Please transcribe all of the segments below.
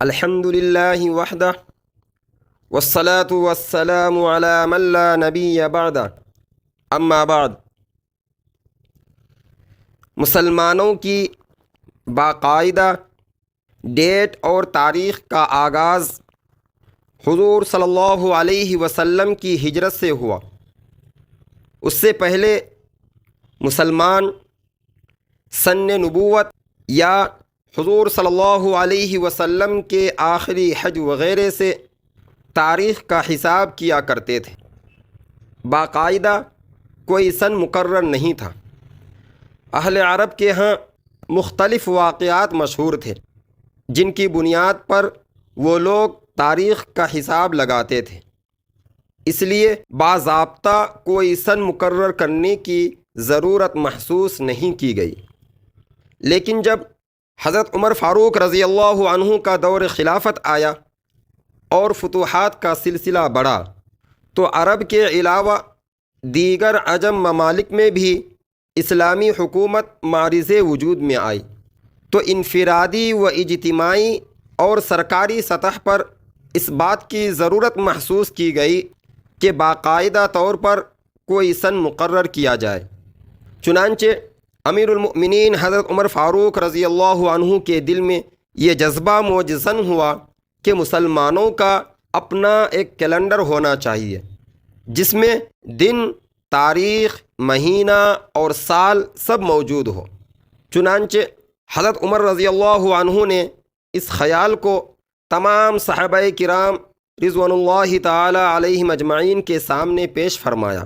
الحمد للہ وحدہ والصلاة والسلام علی من لا نبی بعدہ اما بعد۔ مسلمانوں کی باقاعدہ ڈیٹ اور تاریخ کا آغاز حضور صلی اللہ علیہ وسلم کی ہجرت سے ہوا۔ اس سے پہلے مسلمان سن نبوت یا حضور صلی اللہ علیہ وسلم کے آخری حج وغیرہ سے تاریخ کا حساب کیا کرتے تھے۔ باقاعدہ کوئی سن مقرر نہیں تھا۔ اہل عرب کے ہاں مختلف واقعات مشہور تھے جن کی بنیاد پر وہ لوگ تاریخ کا حساب لگاتے تھے، اس لیے باضابطہ کوئی سن مقرر کرنے کی ضرورت محسوس نہیں کی گئی۔ لیکن جب حضرت عمر فاروق رضی اللہ عنہ کا دور خلافت آیا اور فتوحات کا سلسلہ بڑھا تو عرب کے علاوہ دیگر عجم ممالک میں بھی اسلامی حکومت معرض وجود میں آئی، تو انفرادی و اجتماعی اور سرکاری سطح پر اس بات کی ضرورت محسوس کی گئی کہ باقاعدہ طور پر کوئی سن مقرر کیا جائے۔ چنانچہ امیر المؤمنین حضرت عمر فاروق رضی اللہ عنہ کے دل میں یہ جذبہ موجزن ہوا کہ مسلمانوں کا اپنا ایک کیلنڈر ہونا چاہیے جس میں دن، تاریخ، مہینہ اور سال سب موجود ہو۔ چنانچہ حضرت عمر رضی اللہ عنہ نے اس خیال کو تمام صحابہ کرام رضوان اللہ تعالی علیہم اجمعین کے سامنے پیش فرمایا۔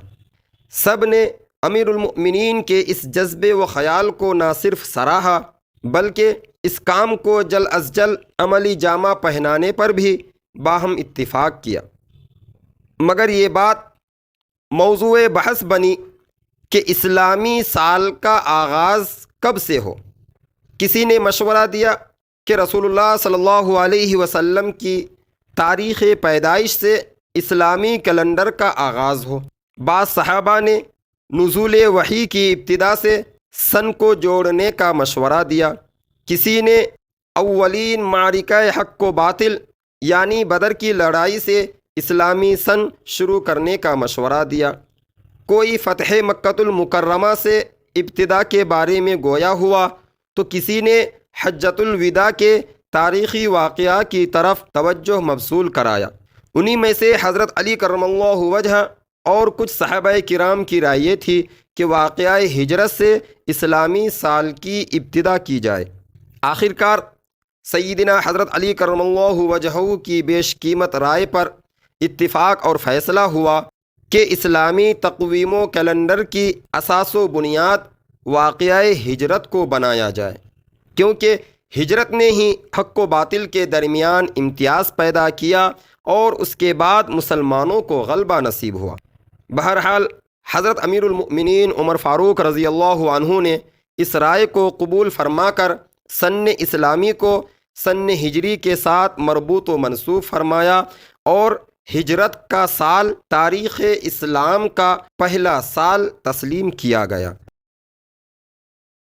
سب نے امیر المؤمنین کے اس جذبے و خیال کو نہ صرف سراہا بلکہ اس کام کو جلد از جلد عملی جامہ پہنانے پر بھی باہم اتفاق کیا۔ مگر یہ بات موضوع بحث بنی کہ اسلامی سال کا آغاز کب سے ہو۔ کسی نے مشورہ دیا کہ رسول اللہ صلی اللہ علیہ وسلم کی تاریخ پیدائش سے اسلامی کیلنڈر کا آغاز ہو۔ بعض صحابہ نے نزول وحی کی ابتدا سے سن کو جوڑنے کا مشورہ دیا۔ کسی نے اولین معرکہ حق و باطل یعنی بدر کی لڑائی سے اسلامی سن شروع کرنے کا مشورہ دیا۔ کوئی فتح مکۃ المکرمہ سے ابتدا کے بارے میں گویا ہوا تو کسی نے حجۃ الوداع کے تاریخی واقعہ کی طرف توجہ مبذول کرایا۔ انہی میں سے حضرت علی کرم اللہ وجہہ اور کچھ صحابہ کرام کی رائے یہ تھی کہ واقعہ ہجرت سے اسلامی سال کی ابتدا کی جائے۔ آخرکار سیدنا حضرت علی کرم اللہ وجہہ کی بیش قیمت رائے پر اتفاق اور فیصلہ ہوا کہ اسلامی تقویم و کیلنڈر کی اساس و بنیاد واقعہ ہجرت کو بنایا جائے، کیونکہ ہجرت نے ہی حق و باطل کے درمیان امتیاز پیدا کیا اور اس کے بعد مسلمانوں کو غلبہ نصیب ہوا۔ بہرحال حضرت امیر المؤمنین عمر فاروق رضی اللہ عنہ نے اس رائے کو قبول فرما کر سن اسلامی کو سن ہجری کے ساتھ مربوط و منسوب فرمایا اور ہجرت کا سال تاریخ اسلام کا پہلا سال تسلیم کیا گیا۔